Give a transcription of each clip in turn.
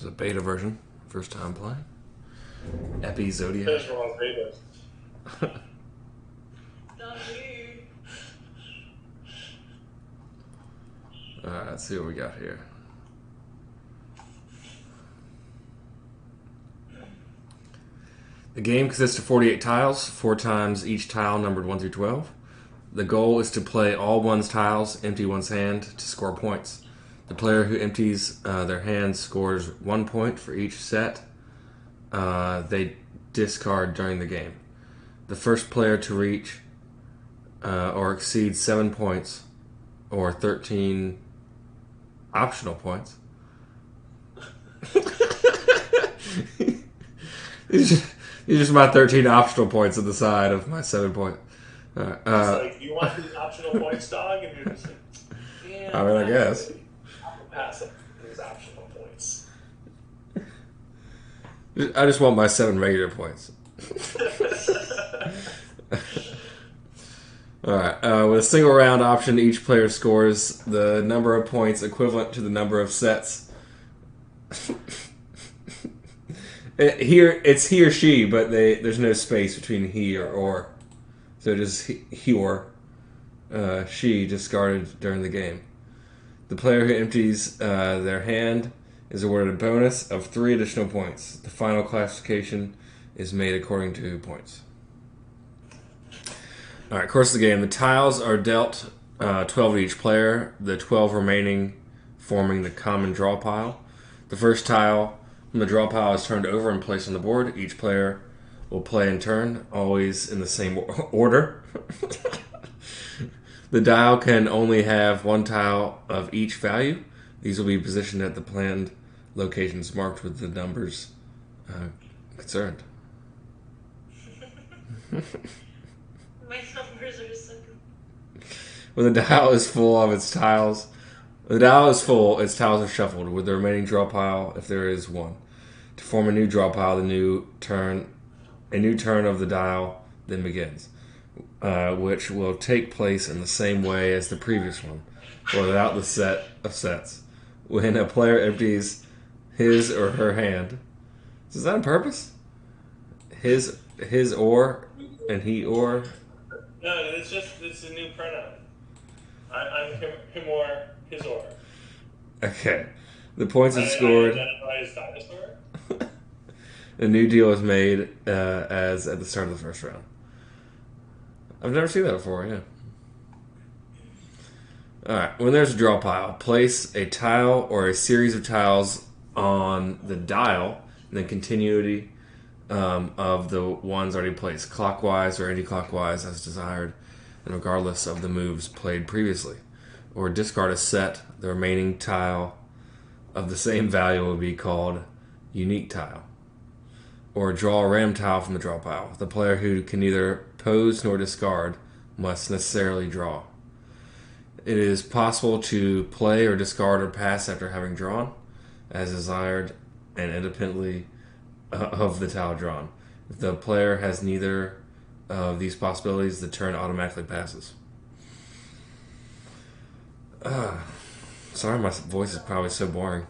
There's a beta version. First time playing. EpiZodiak. There's wrong beta. Not me. Alright, let's see what we got here. The game consists of 48 tiles, 4 times each tile numbered 1 through 12. The goal is to play all one's tiles, empty one's hand to score points. The player who empties their hand scores 1 point for each set they discard during the game. The first player to reach or exceed 7 points or 13 optional points. These are just my 13 optional points on the side of my 7 point. It's like, you want these optional points, dog? And you're just like, yeah, I mean, I guess. I'll pass up these optional points. I just want my 7 regular points. Alright, with a single round option, each player scores the number of points equivalent to the number of sets. Here, it's he or she, but there's no space between he or. So just he or she discarded during the game. The player who empties their hand is awarded a bonus of 3 additional points. The final classification is made according to points. Alright, course of the game. The tiles are dealt 12 to each player, the 12 remaining forming the common draw pile. The first tile from the draw pile is turned over and placed on the board. Each player will play in turn, always in the same order. The dial can only have 1 tile of each value. These will be positioned at the planned locations marked with the numbers concerned. My numbers are so good. When the dial is full of its tiles, its tiles are shuffled with the remaining draw pile, if there is one. To form a new draw pile, a new turn of the dial then begins, which will take place in the same way as the previous one, but without the set of sets. When a player empties his or her hand, is that on purpose? His or, and he or. No, it's a new pronoun. I'm him or his or. Okay. The points are scored. I identify as dinosaur. A new deal is made as at the start of the first round. I've never seen that before, yeah. Alright, when there's a draw pile, place a tile or a series of tiles on the dial in the continuity of the ones already placed, clockwise or anti-clockwise as desired, and regardless of the moves played previously. Or discard a set, the remaining tile of the same value will be called unique tile. Or draw a random tile from the draw pile. The player who can neither pose nor discard must necessarily draw. It is possible to play or discard or pass after having drawn, as desired and independently of the tile drawn. If the player has neither of these possibilities, the turn automatically passes. Sorry, my voice is probably so boring.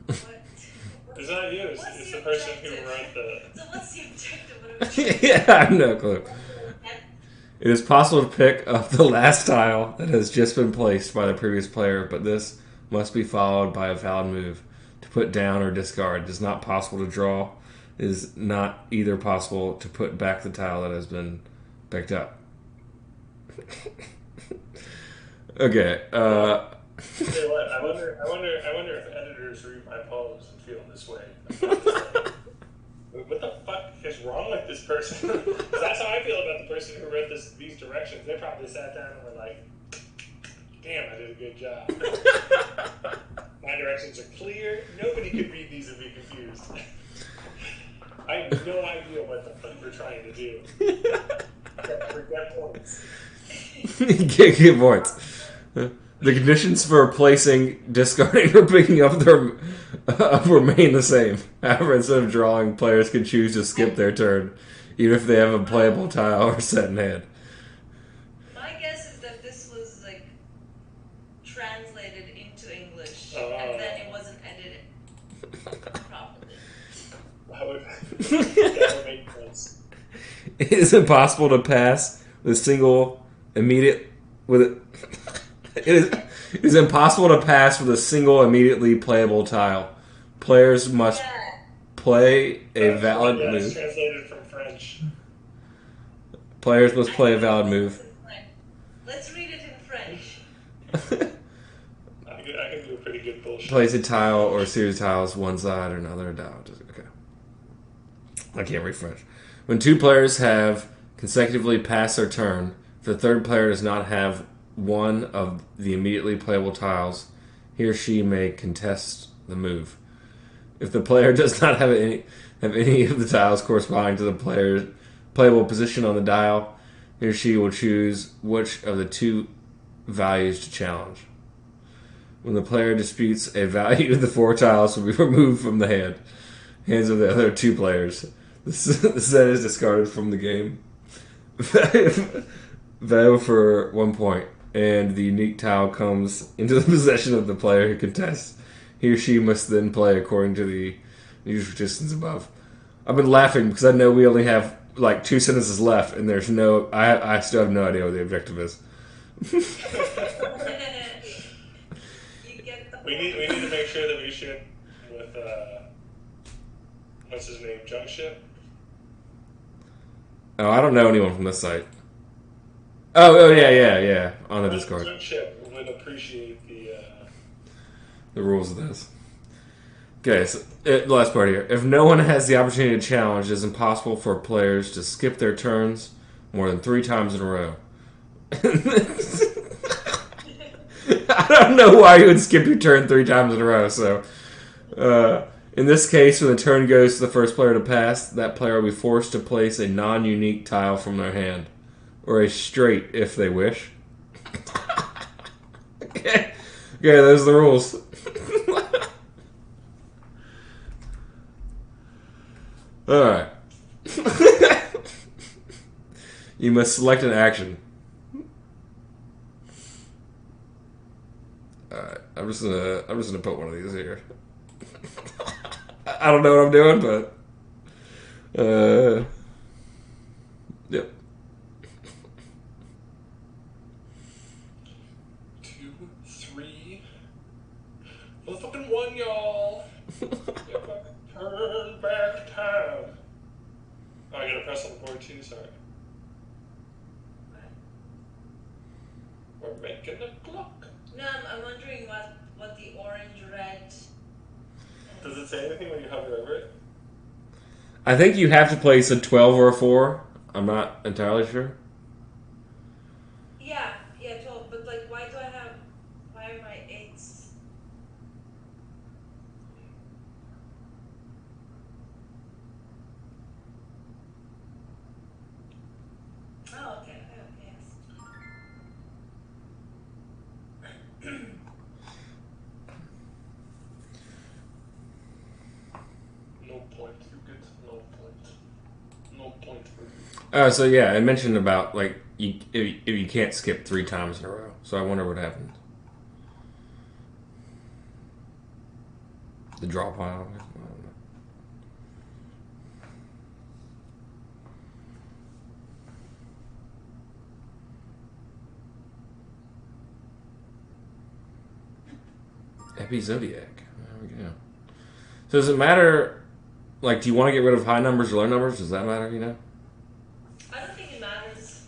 It's not you. It's the person who wrote the. So what's the objective? Yeah, I have no clue. It is possible to pick up the last tile that has just been placed by the previous player, but this must be followed by a valid move to put down or discard. It is not possible to draw. It is not either possible to put back the tile that has been picked up. Okay. Say what? I wonder if editors read my poems and feel this way. What the fuck is wrong with this person? Because that's how I feel about the person who wrote these directions. They probably sat down and were like, damn, I did a good job. My directions are clear. Nobody could read these and be confused. I have no idea what the fuck we're trying to do. Forget points. Get points. The conditions for placing, discarding, or picking up remain the same. However, instead of drawing, players can choose to skip their turn, even if they have a playable tile or set in hand. My guess is that this was like translated into English and then it wasn't edited. Probably. That would make sense. It is impossible to pass with a single immediate with it. It is impossible to pass with a single immediately playable tile. Players must Yeah. play a valid Yeah, it's move. translated from French. Players must play a valid move. Let's read it in French. I can do a pretty good bullshit. Place a tile or a series of tiles one side or another down. Okay. I can't read French. When two players have consecutively passed their turn, if the third player does not have one of the immediately playable tiles, he or she may contest the move. If the player does not have any of the tiles corresponding to the player's playable position on the dial, he or she will choose which of the two values to challenge. When the player disputes a value, the 4 tiles will be removed from the hands of the other 2 players. The set is discarded from the game. Value for 1 point, and the unique tile comes into the possession of the player who contests. He or she must then play according to the usual distance above. I've been laughing because I know we only have like 2 sentences left, and there's no. I still have no idea what the objective is. You get the We need to make sure that we ship with what's his name, Junk Ship. Oh, I don't know anyone from this site. Oh yeah. On the Discord. Junk Ship would appreciate The rules of this. Okay, so the last part here. If no one has the opportunity to challenge, it is impossible for players to skip their turns more than 3 times in a row. I don't know why you would skip your turn 3 times in a row. So, in this case, when the turn goes to the first player to pass, that player will be forced to place a non-unique tile from their hand, or a straight if they wish. Okay, those are the rules. All right. You must select an action. All right, I'm just gonna put one of these here. I don't know what I'm doing, but yep. 2, 3. Motherfucking 1, y'all. Turn back time. Oh, I gotta press on the board too. Sorry. We're making a clock. No, I'm wondering what the orange, red. Does it say anything when you hover over it? I think you have to place a 12 or a 4. I'm not entirely sure. Yeah, 12. But like, why are my 8s? Oh, okay. Yes. No point. You get no point. No point for you. So yeah, I mentioned about like if you can't skip 3 times in a row. So I wonder what happened. The draw pile. I don't know. EpiZodiak. There we go. So does it matter? Like, do you want to get rid of high numbers or low numbers? Does that matter? You know. I don't think it matters.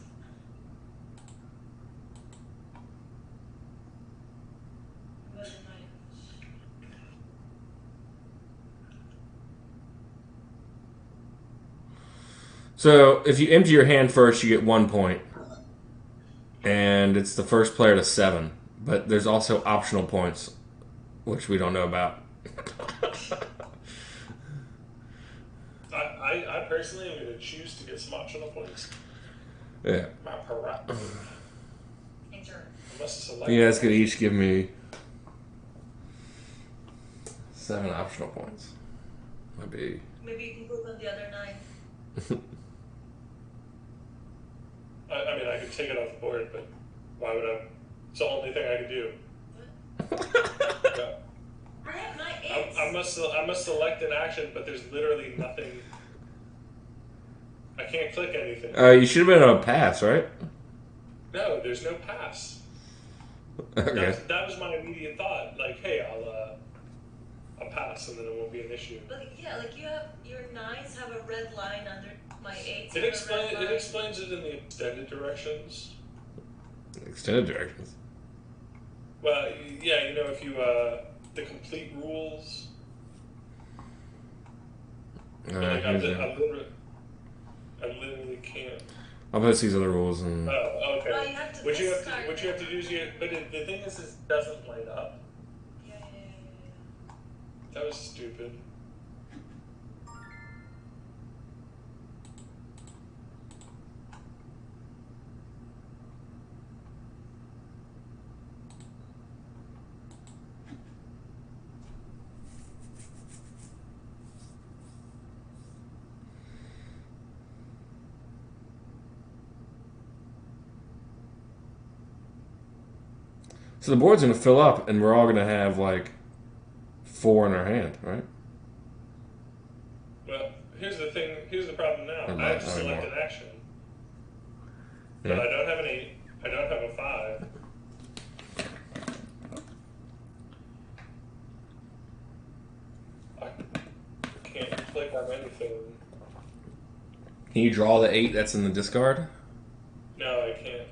But it might. So if you empty your hand first, you get 1 point, and it's the first player to 7. But there's also optional points, which we don't know about. I personally am going to choose to get some optional points. Yeah. My prerogative. Enter. I must select. You guys could each give me 7 optional points. Might be. Maybe you can click on the other 9. I mean, I could take it off the board, but why would I? It's the only thing I could do. Yeah. I have my 8s. I'm I must select an action, but there's literally nothing. I can't click anything. You should have been able to pass, right? No, there's no pass. Okay. That was my immediate thought. Like, hey, I'll pass, and then it won't be an issue. But yeah, like you have your 9s have a red line under my 8s. It explains it in the extended directions. Extended directions. Well, yeah, you know, if you the complete rules. Like I literally can't. I'll post these other rules and. Oh, okay. Well, you have to What you have to do is but the thing is, it doesn't light up. Yeah. That was stupid. So the board's gonna fill up, and we're all gonna have like 4 in our hand, right? Well, here's the thing. Here's the problem now. Or I have to not select anymore. an action, Yeah. but I don't have an 8. I don't have a 5. I can't click on anything. Can you draw the 8 that's in the discard? No, I can't.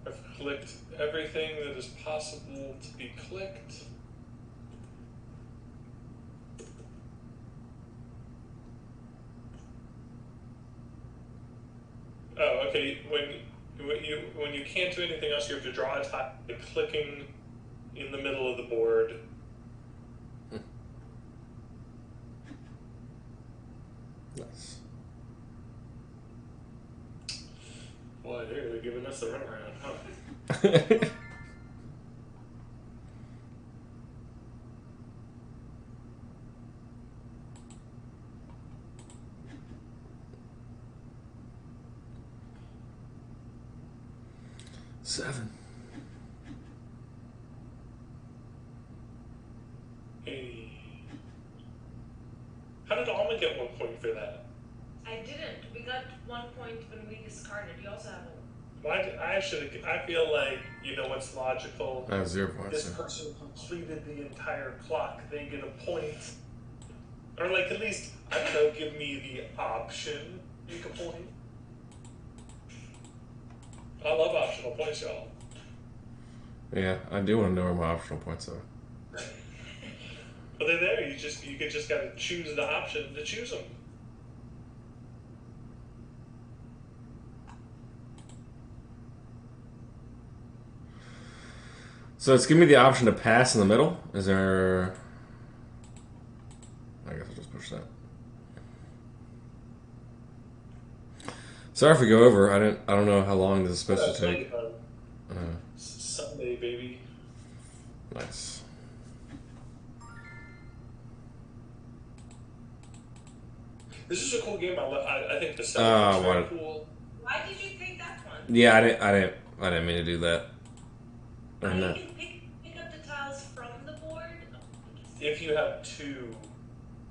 I've clicked everything that is possible to be clicked. Oh, okay. When you can't do anything else, you have to draw a tile by clicking in the middle of the board. Nice. Boy, they're really giving us the runaround, huh? Seven. Hey. How did Alma get 1 point for that? I didn't. We got 1 point when we discarded. You also have a. I feel like, you know what's logical? I have 0 points. This person completed the entire clock, they get a point. Or like at least, I don't know, give me the option, make a point. I love optional points, y'all. Yeah, I do want to know where my optional points are. But they're there, you just gotta choose the option to choose them. So it's giving me the option to pass in the middle. Is there? I guess I'll just push that. Sorry if we go over. I don't know how long this is supposed to take. Sunday, baby. Nice. This is a cool game. I think the sound is very cool. Why did you take that one? Yeah, I didn't mean to do that. You can pick up the tiles from the board. If you have two,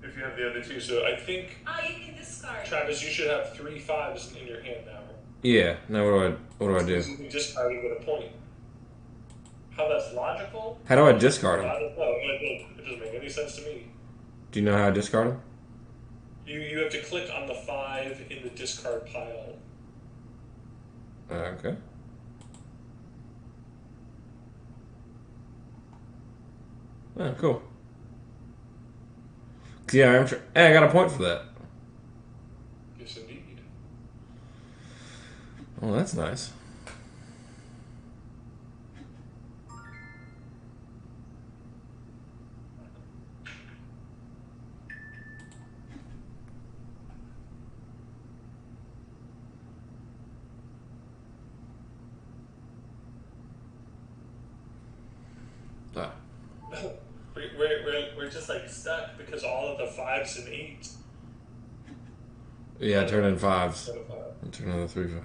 if you have the other two, so I think. You can discard. Travis, you should have 3 5s in your hand now. Yeah. Now what do I do? You can discard and get a point. How that's logical? How do I discard them? I don't know. It doesn't make any sense to me. Do you know how I discard them? You have to click on the 5 in the discard pile. Okay. Oh, cool. Yeah, hey, I got a point for that. Yes, indeed. Oh, that's nice. Ah. We're just like stuck because all of the 5s and 8s. Yeah, turn in 5s. So, And turn in the 3 5s.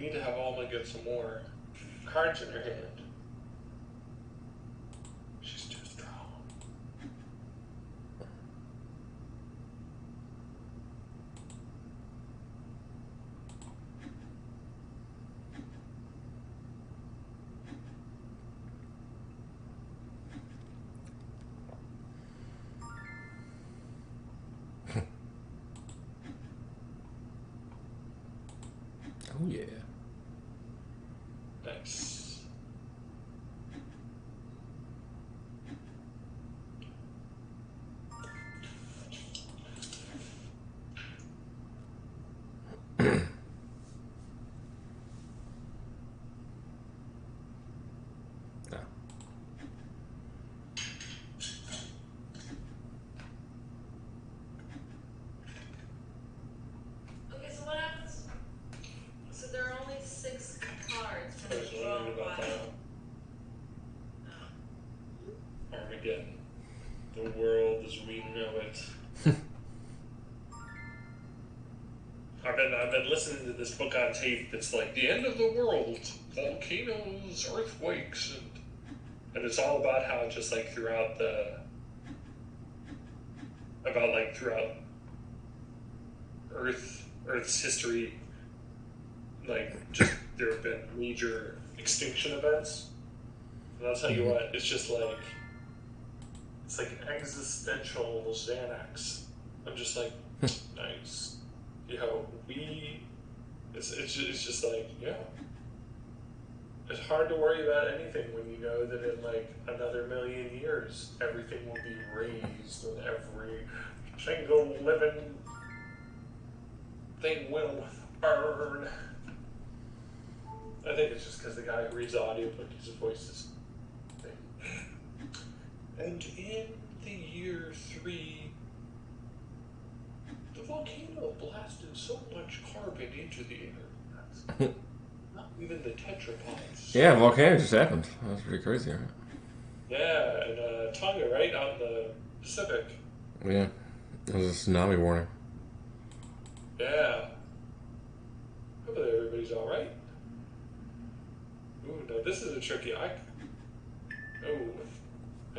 need to have Alma get some more cards in her hand. She's too strong. Oh yeah. Nice. No. Okay, so what happens? So there are only 6 cards I from was the draw wondering about pile. that. Armageddon. The world as we know it. I've been listening to this book on tape that's like the end of the world, volcanoes, earthquakes, and it's all about how just like throughout Earth's history, like just there have been major extinction events. And I'll tell you what, it's just like it's like existential Xanax. I'm just like, nice. You know, it's just like, yeah. It's hard to worry about anything when you know that in like another million years, everything will be raised and every single living thing will burn. I think it's just because the guy who reads the audiobook, his voice is thing. And in the year 3, the volcano blasted so much carbon into the air. Not even the tetrapods. Yeah, volcano just happened. That was pretty crazy, right? Yeah, and Tonga, right out in the Pacific. Yeah. It was a tsunami warning. Yeah. Hopefully everybody's all right. Ooh, no, this is a tricky. I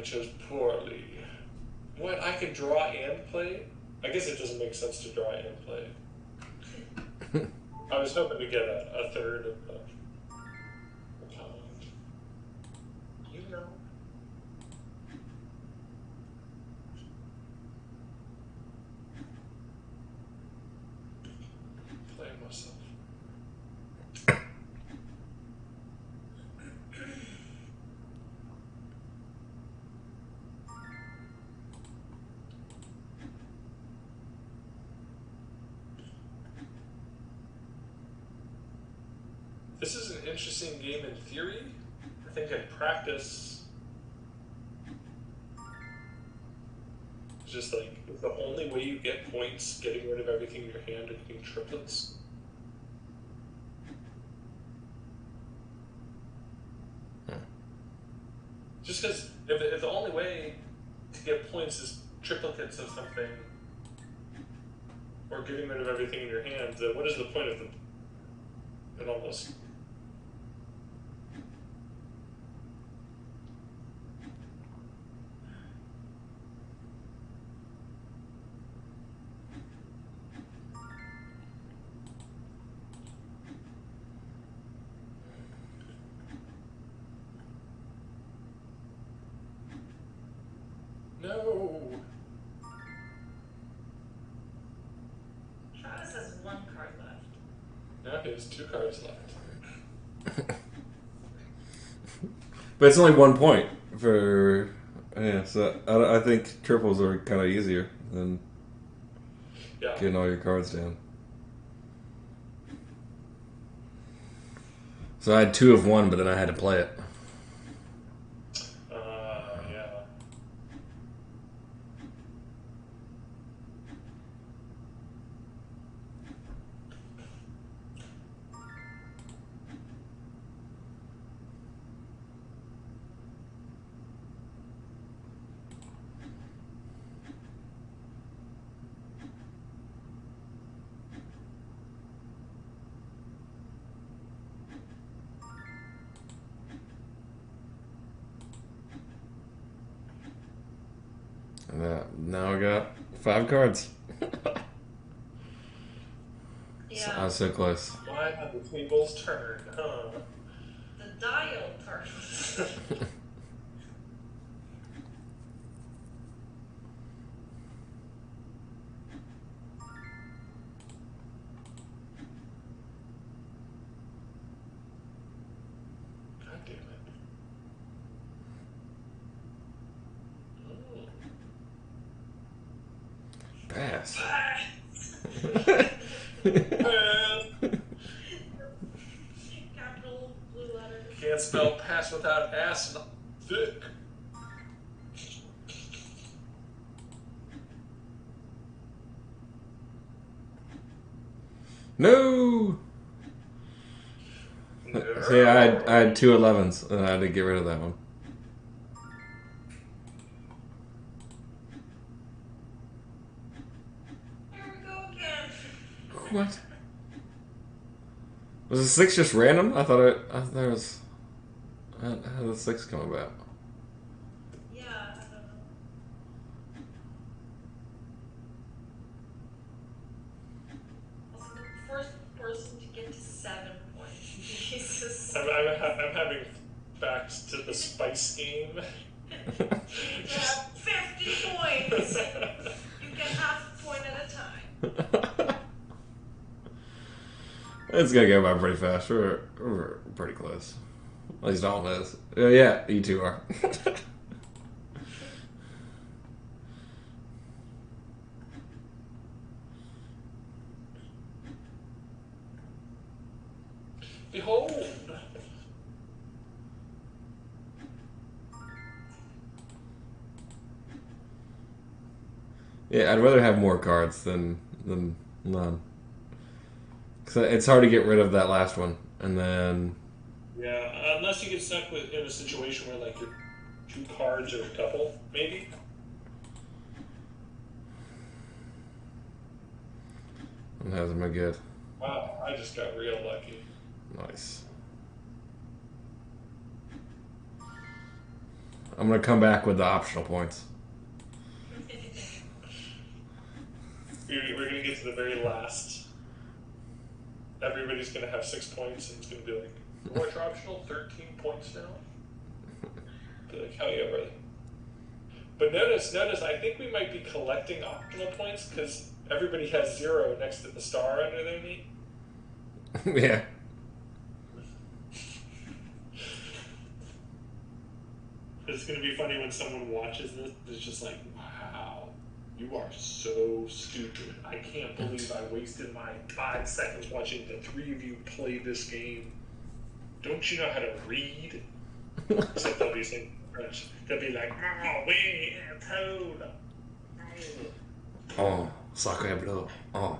chose poorly. What? I can draw and play? I guess it doesn't make sense to draw and play. I was hoping to get a third of the kind. You know. Playing myself. This is an interesting game in theory. I think in practice, it's just like the only way you get points getting rid of everything in your hand and getting triplets. Just because if the only way to get points is triplicates of something, or getting rid of everything in your hand, then what is the point of it almost? No. Travis has 1 card left. Now he has 2 cards left. But it's only 1 point for... Yeah, so I think triples are kind of easier than getting all your cards down. So I had 2 of 1, but then I had to play it. Yeah. Now I got 5 cards. Yeah. I was so close. Why have the tables turned, huh? The dial turns. God damn it. Pass. Capital blue letters. Can't spell pass without ass. Thick. No! See, I had 2 11s, and I had to get rid of that one. Here we go again. What? Was the 6 just random? I thought it was. How did the 6 come about? Yeah, I don't know. Also, the first person to get to 7 points. Jesus. I'm having facts to the spice game. You have 50 points. You get half a point at a time. It's gonna go by pretty fast. We're pretty close. At least Dalton is. Yeah, you two are. Behold. Yeah, I'd rather have more cards than none. Cause it's hard to get rid of that last one, and then Yeah, unless you get stuck in a situation where like your 2 cards are a double, maybe. it hasn't been good. Wow, I just got real lucky. Nice. I'm gonna come back with the optional points. We're gonna get to the very last. Everybody's gonna have 6 points, and it's gonna be like, what's your optional? 13 points now. Be like, hell yeah, brother. But notice, I think we might be collecting optional points because everybody has 0 next to the star under their name. Yeah. It's gonna be funny when someone watches this. It's just like, wow, you are so stupid. I can't believe I wasted my 5 seconds watching the 3 of you play this game. Don't you know how to read? Except they'll be saying French. They'll be like, oh, we toad. Oh, sacre bleu. Oh.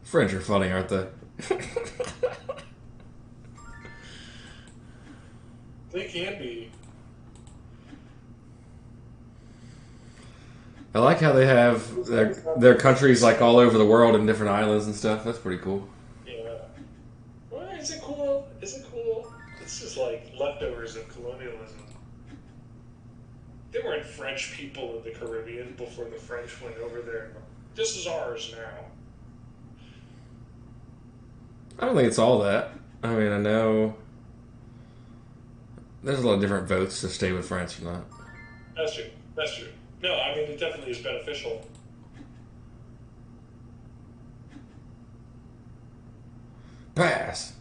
French are funny, aren't they? They can be. I like how they have their countries like all over the world and different islands and stuff. That's pretty cool. Yeah. Well, is it cool? Is it cool? It's just like leftovers of colonialism. There weren't French people in the Caribbean before the French went over there. This is ours now. I don't think it's all that. I mean, I know there's a lot of different votes to stay with France or not. That's true. That's true. No, I mean, it definitely is beneficial. Pass.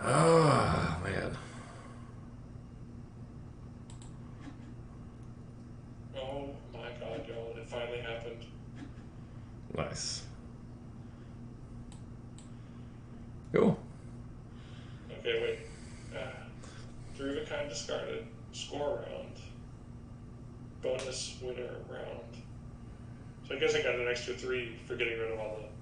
Oh, man. Oh my god, y'all, it finally happened. Nice. Cool. Okay, wait. 3 of a kind discarded. Score round. Bonus winner round. So I guess I got an extra 3 for getting rid of all the